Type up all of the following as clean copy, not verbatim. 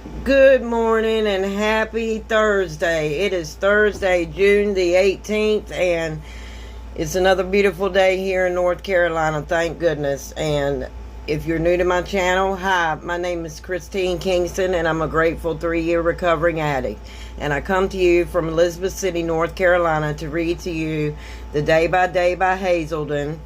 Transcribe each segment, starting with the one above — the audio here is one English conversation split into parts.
Good morning and happy Thursday. It is Thursday, June the 18th, and it's another beautiful day here in North Carolina, thank goodness. And if you're new to my channel, hi, my name is Christine Kingston, and I'm a grateful 3-year recovering addict. And I come to you from Elizabeth City, North Carolina, to read to you the Day by Day by Hazelden,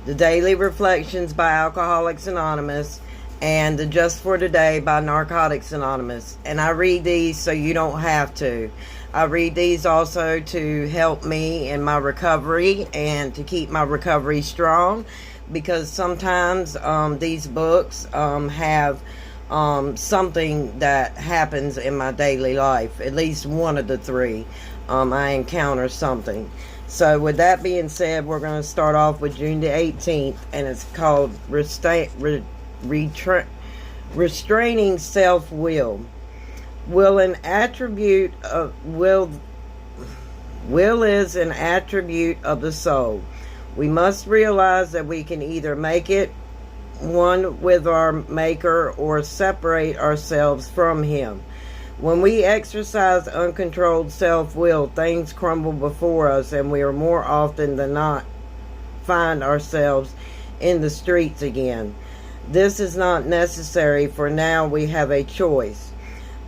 the Daily Reflections by Alcoholics Anonymous, and the Just for Today by Narcotics Anonymous. And I read these so you don't have to. I read these also to help me in my recovery and to keep my recovery strong, because sometimes these books have something that happens in my daily life. At least one of the three, I encounter something. So with that being said, we're going to start off with June the 18th, and it's called Restraining Self-Will. Will is an attribute of the soul. We must realize that we can either make it one with our Maker or separate ourselves from Him. When we exercise uncontrolled self-will, things crumble before us, and we are more often than not find ourselves in the streets again. This is not necessary, for now we have a choice.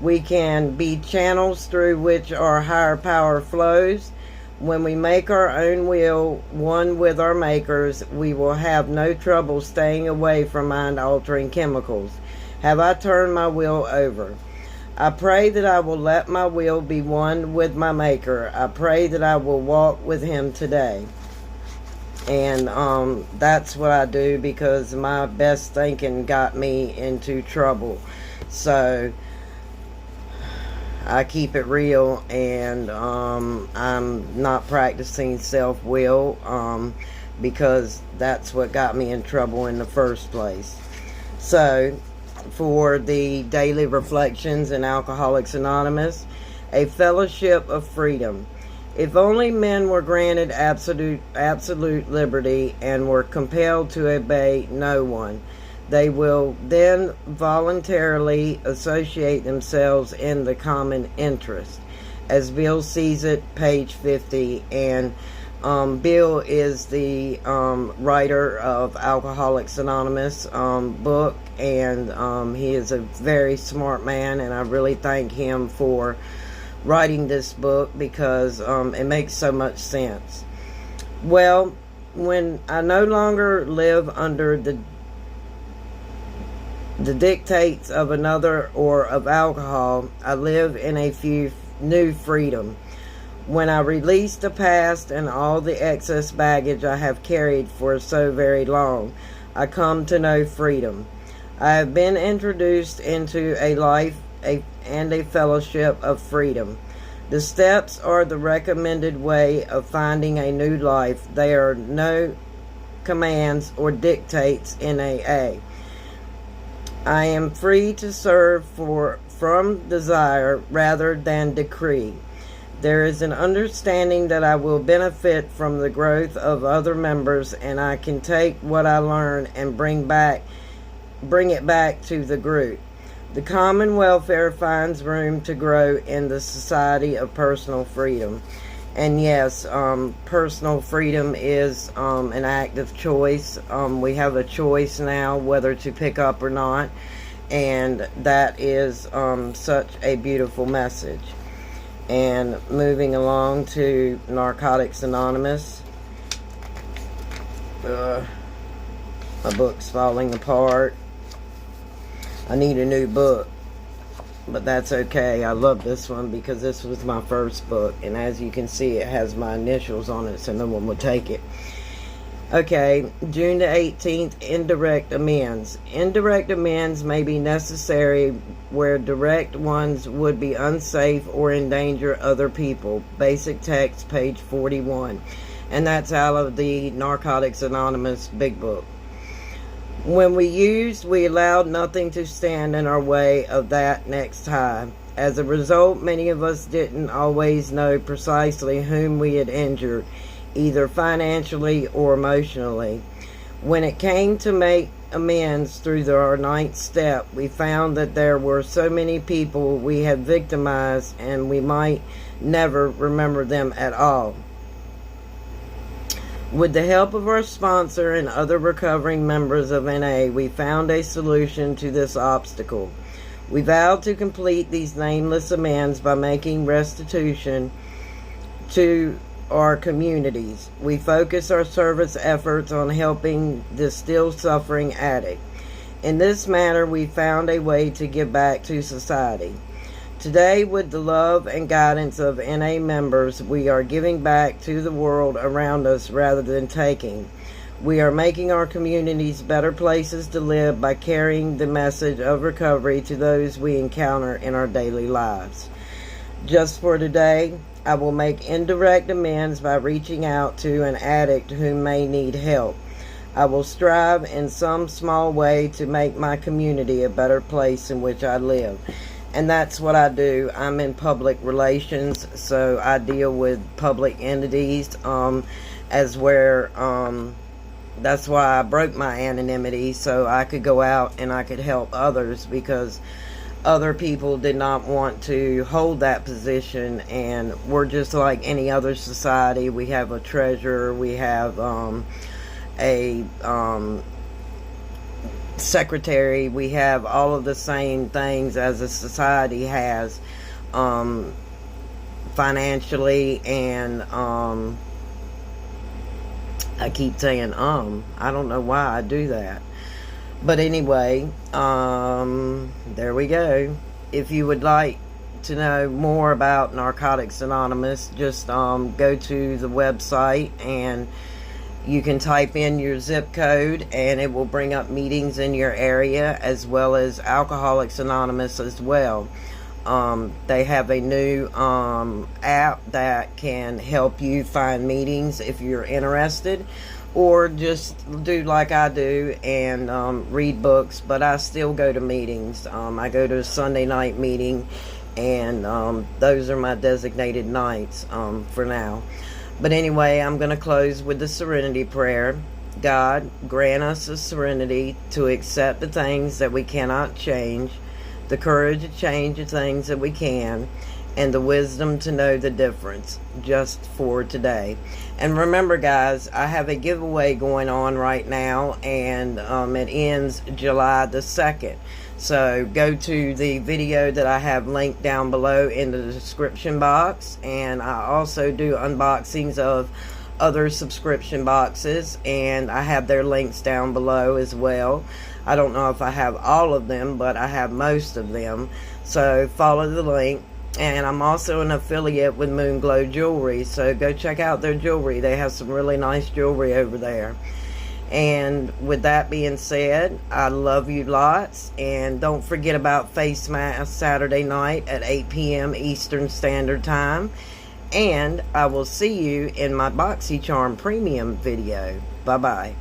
We can be channels through which our higher power flows. When we make our own will one with our Makers, we will have no trouble staying away from mind-altering chemicals. Have I turned my will over? I pray that I will let my will be one with my Maker. I pray that I will walk with Him today. And that's what I do, because my best thinking got me into trouble. So I keep it real, and I'm not practicing self-will because that's what got me in trouble in the first place. So for the Daily Reflections in Alcoholics Anonymous, a fellowship of freedom. If only men were granted absolute liberty and were compelled to obey no one, they will then voluntarily associate themselves in the common interest. As Bill sees it, page 50. And Bill is the writer of Alcoholics Anonymous book, and he is a very smart man, and I really thank him for writing this book, because it makes so much sense. Well, when I no longer live under the dictates of another or of alcohol, I live in a new freedom. When I release the past and all the excess baggage I have carried for so very long, I come to know freedom. I have been introduced into a life and a fellowship of freedom. The steps are the recommended way of finding a new life. There are no commands or dictates in AA. I am free to serve from desire rather than decree. There is an understanding that I will benefit from the growth of other members, and I can take what I learn and bring it back to the group. The common welfare finds room to grow in the society of personal freedom. And yes, personal freedom is an act of choice. We have a choice now whether to pick up or not. And that is such a beautiful message. And moving along to Narcotics Anonymous. My book's falling apart. I need a new book, but that's okay. I love this one because this was my first book, and as you can see, it has my initials on it, so no one would take it. Okay, June the 18th, indirect amends. Indirect amends may be necessary where direct ones would be unsafe or endanger other people. Basic text, page 41. And that's out of the Narcotics Anonymous Big Book. When we allowed nothing to stand in our way of that next high. As a result, many of us didn't always know precisely whom we had injured, either financially or emotionally. When it came to make amends through our ninth step, we found that there were so many people we had victimized and we might never remember them at all. With the help of our sponsor and other recovering members of NA, we found a solution to this obstacle. We vowed to complete these nameless amends by making restitution to our communities. We focus our service efforts on helping the still suffering addict. In this matter, we found a way to give back to society. Today, with the love and guidance of NA members, we are giving back to the world around us rather than taking. We are making our communities better places to live by carrying the message of recovery to those we encounter in our daily lives. Just for today, I will make indirect amends by reaching out to an addict who may need help. I will strive in some small way to make my community a better place in which I live. And that's what I do. I'm in public relations, so I deal with public entities, that's why I broke my anonymity, so I could go out and I could help others, because other people did not want to hold that position, and we're just like any other society. We have a treasurer, we have a secretary, we have all of the same things as a society has, financially, and I keep saying I don't know why I do that. But anyway, there we go. If you would like to know more about Narcotics Anonymous, just go to the website and you can type in your zip code and it will bring up meetings in your area, as well as Alcoholics Anonymous as well. They have a new app that can help you find meetings if you're interested, or just do like I do and read books. But I still go to meetings. I go to a Sunday night meeting, and those are my designated nights for now. But anyway, I'm going to close with the Serenity Prayer. God, grant us the serenity to accept the things that we cannot change, the courage to change the things that we can, and the wisdom to know the difference just for today. And remember, guys, I have a giveaway going on right now, and it ends July the 2nd. So go to the video that I have linked down below in the description box, and I also do unboxings of other subscription boxes, and I have their links down below as well. I don't know if I have all of them, but I have most of them, so follow the link. And I'm also an affiliate with Moonglow Jewelry, so go check out their jewelry. They have some really nice jewelry over there. And with that being said, I love you lots, and don't forget about Face Mask Saturday night at 8 p.m. Eastern Standard Time. And I will see you in my BoxyCharm Premium video. Bye-bye.